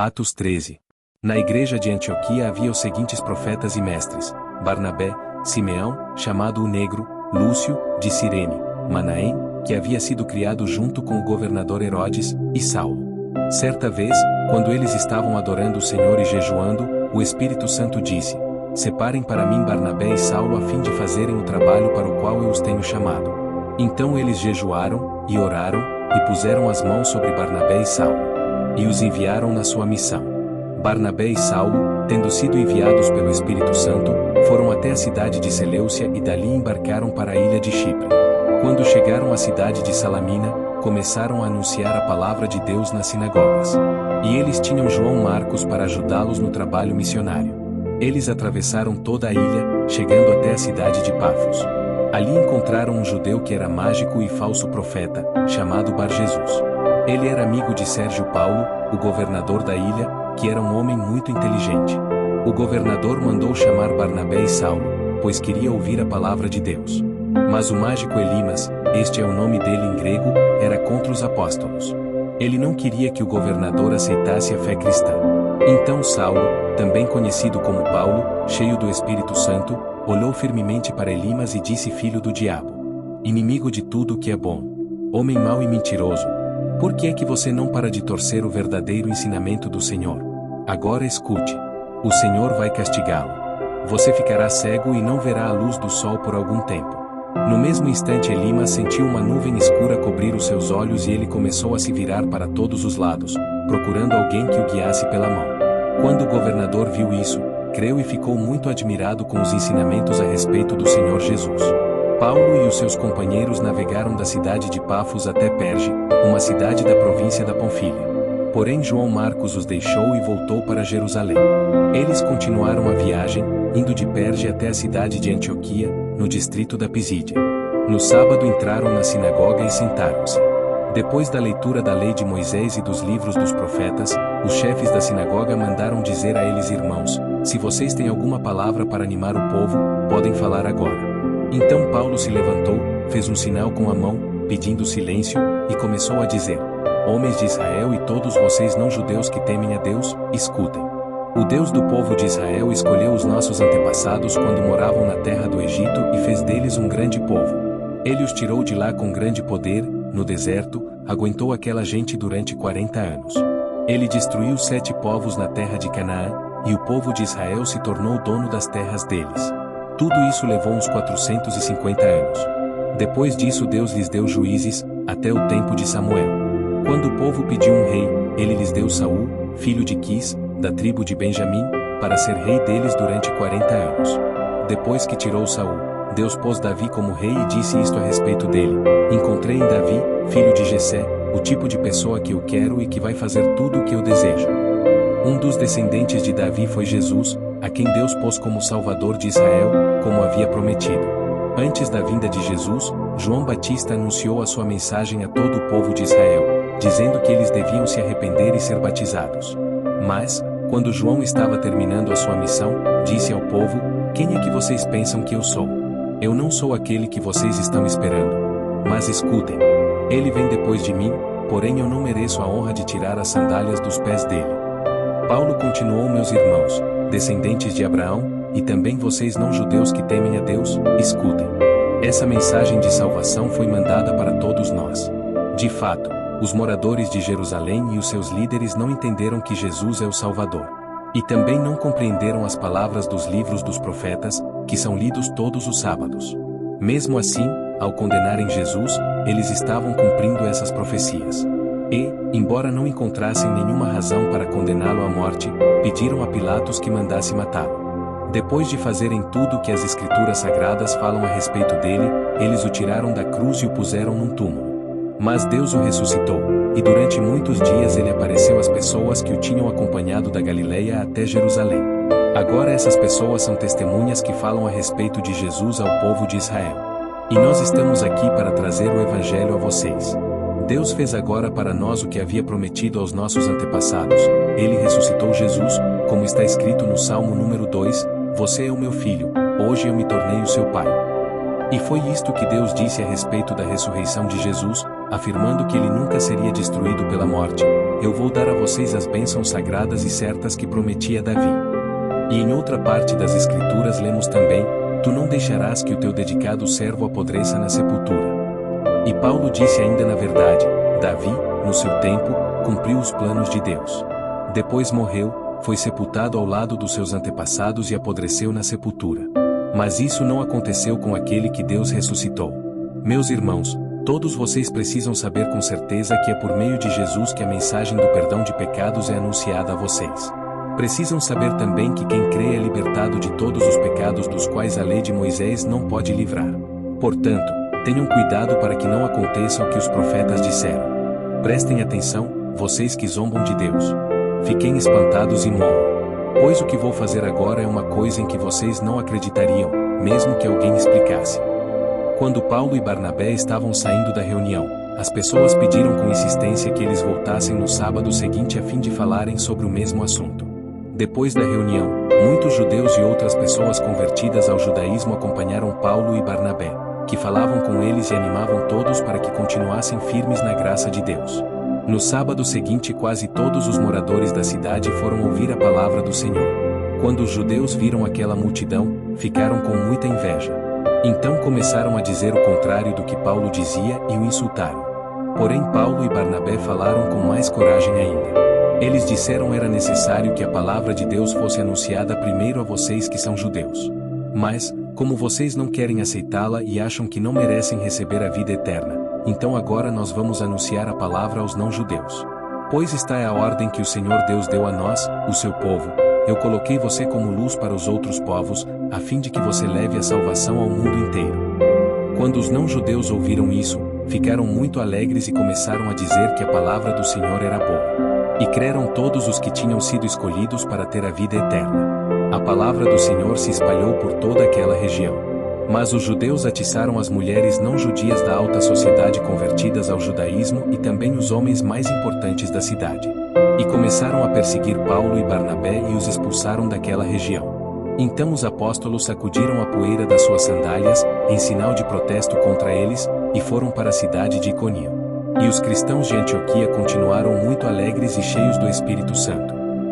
Atos 13. Na igreja de Antioquia havia os seguintes profetas e mestres: Barnabé, Simeão, chamado o Negro, Lúcio, de Cirene, Manaém, que havia sido criado junto com o governador Herodes, e Saulo. Certa vez, quando eles estavam adorando o Senhor e jejuando, o Espírito Santo disse: Separem para mim Barnabé e Saulo a fim de fazerem o trabalho para o qual eu os tenho chamado. Então eles jejuaram, e oraram, e puseram as mãos sobre Barnabé e Saulo. E os enviaram na sua missão. Barnabé e Saulo, tendo sido enviados pelo Espírito Santo, foram até a cidade de Seleucia e dali embarcaram para a ilha de Chipre. Quando chegaram à cidade de Salamina, começaram a anunciar a palavra de Deus nas sinagogas. E eles tinham João Marcos para ajudá-los no trabalho missionário. Eles atravessaram toda a ilha, chegando até a cidade de Pafos. Ali encontraram um judeu que era mágico e falso profeta, chamado Bar-Jesus. Ele era amigo de Sérgio Paulo, o governador da ilha, que era um homem muito inteligente. O governador mandou chamar Barnabé e Saulo, pois queria ouvir a palavra de Deus. Mas o mágico Elimas, este é o nome dele em grego, era contra os apóstolos. Ele não queria que o governador aceitasse a fé cristã. Então Saulo, também conhecido como Paulo, cheio do Espírito Santo, olhou firmemente para Elimas e disse: Filho do diabo, inimigo de tudo o que é bom, homem mau e mentiroso, por que é que você não para de torcer o verdadeiro ensinamento do Senhor? Agora escute. O Senhor vai castigá-lo. Você ficará cego e não verá a luz do sol por algum tempo. No mesmo instante Elimas sentiu uma nuvem escura cobrir os seus olhos e ele começou a se virar para todos os lados, procurando alguém que o guiasse pela mão. Quando o governador viu isso, creu e ficou muito admirado com os ensinamentos a respeito do Senhor Jesus. Paulo e os seus companheiros navegaram da cidade de Pafos até Perge, uma cidade da província da Panfilha. Porém João Marcos os deixou e voltou para Jerusalém. Eles continuaram a viagem, indo de Perge até a cidade de Antioquia, no distrito da Pisídia. No sábado entraram na sinagoga e sentaram-se. Depois da leitura da lei de Moisés e dos livros dos profetas, os chefes da sinagoga mandaram dizer a eles: Irmãos, se vocês têm alguma palavra para animar o povo, podem falar agora. Então Paulo se levantou, fez um sinal com a mão, pedindo silêncio, e começou a dizer: Homens de Israel e todos vocês não-judeus que temem a Deus, escutem. O Deus do povo de Israel escolheu os nossos antepassados quando moravam na terra do Egito e fez deles um grande povo. Ele os tirou de lá com grande poder, no deserto, aguentou aquela gente durante 40 anos. Ele destruiu 7 povos na terra de Canaã, e o povo de Israel se tornou dono das terras deles. Tudo isso levou uns 450 anos. Depois disso Deus lhes deu juízes, até o tempo de Samuel. Quando o povo pediu um rei, ele lhes deu Saul, filho de Quis, da tribo de Benjamim, para ser rei deles durante 40 anos. Depois que tirou Saul, Deus pôs Davi como rei e disse isto a respeito dele: Encontrei em Davi, filho de Jessé, o tipo de pessoa que eu quero e que vai fazer tudo o que eu desejo. Um dos descendentes de Davi foi Jesus, a quem Deus pôs como Salvador de Israel, como havia prometido. Antes da vinda de Jesus, João Batista anunciou a sua mensagem a todo o povo de Israel, dizendo que eles deviam se arrepender e ser batizados. Mas, quando João estava terminando a sua missão, disse ao povo: Quem é que vocês pensam que eu sou? Eu não sou aquele que vocês estão esperando. Mas escutem. Ele vem depois de mim, porém eu não mereço a honra de tirar as sandálias dos pés dele. Paulo continuou: Meus irmãos, descendentes de Abraão, e também vocês não-judeus que temem a Deus, escutem. Essa mensagem de salvação foi mandada para todos nós. De fato, os moradores de Jerusalém e os seus líderes não entenderam que Jesus é o Salvador. E também não compreenderam as palavras dos livros dos profetas, que são lidos todos os sábados. Mesmo assim, ao condenarem Jesus, eles estavam cumprindo essas profecias. E, embora não encontrassem nenhuma razão para condená-lo à morte, pediram a Pilatos que mandasse matá-lo. Depois de fazerem tudo o que as Escrituras Sagradas falam a respeito dele, eles o tiraram da cruz e o puseram num túmulo. Mas Deus o ressuscitou, e durante muitos dias ele apareceu às pessoas que o tinham acompanhado da Galileia até Jerusalém. Agora essas pessoas são testemunhas que falam a respeito de Jesus ao povo de Israel. E nós estamos aqui para trazer o Evangelho a vocês. Deus fez agora para nós o que havia prometido aos nossos antepassados. Ele ressuscitou Jesus, como está escrito no Salmo número 2, Você é o meu filho, hoje eu me tornei o seu pai. E foi isto que Deus disse a respeito da ressurreição de Jesus, afirmando que ele nunca seria destruído pela morte. eu vou dar a vocês as bênçãos sagradas e certas que prometi a Davi. E em outra parte das Escrituras lemos também: tu não deixarás que o teu dedicado servo apodreça na sepultura. E Paulo disse ainda: na verdade, Davi, no seu tempo, cumpriu os planos de Deus. Depois morreu, foi sepultado ao lado dos seus antepassados e apodreceu na sepultura. Mas isso não aconteceu com aquele que Deus ressuscitou. Meus irmãos, todos vocês precisam saber com certeza que é por meio de Jesus que a mensagem do perdão de pecados é anunciada a vocês. Precisam saber também que quem crê é libertado de todos os pecados dos quais a lei de Moisés não pode livrar. Portanto, tenham cuidado para que não aconteça o que os profetas disseram. Prestem atenção, vocês que zombam de Deus. Fiquem espantados e morram. Pois o que vou fazer agora é uma coisa em que vocês não acreditariam, mesmo que alguém explicasse. Quando Paulo e Barnabé estavam saindo da reunião, as pessoas pediram com insistência que eles voltassem no sábado seguinte a fim de falarem sobre o mesmo assunto. Depois da reunião, muitos judeus e outras pessoas convertidas ao judaísmo acompanharam Paulo e Barnabé, que falavam com eles e animavam todos para que continuassem firmes na graça de Deus. No sábado seguinte, quase todos os moradores da cidade foram ouvir a palavra do Senhor. Quando os judeus viram aquela multidão, ficaram com muita inveja. Então começaram a dizer o contrário do que Paulo dizia e o insultaram. Porém Paulo e Barnabé falaram com mais coragem ainda. Eles disseram era necessário que a palavra de Deus fosse anunciada primeiro a vocês que são judeus. Mas, como vocês não querem aceitá-la e acham que não merecem receber a vida eterna, então agora nós vamos anunciar a palavra aos não-judeus. Pois esta é a ordem que o Senhor Deus deu a nós, o seu povo: eu coloquei você como luz para os outros povos, a fim de que você leve a salvação ao mundo inteiro. Quando os não-judeus ouviram isso, ficaram muito alegres e começaram a dizer que a palavra do Senhor era boa. E creram todos os que tinham sido escolhidos para ter a vida eterna. A palavra do Senhor se espalhou por toda aquela região. Mas os judeus atiçaram as mulheres não-judias da alta sociedade convertidas ao judaísmo e também os homens mais importantes da cidade. E começaram a perseguir Paulo e Barnabé e os expulsaram daquela região. Então os apóstolos sacudiram a poeira das suas sandálias, em sinal de protesto contra eles, e foram para a cidade de Icônio. E os cristãos de Antioquia continuaram muito alegres e cheios do Espírito Santo.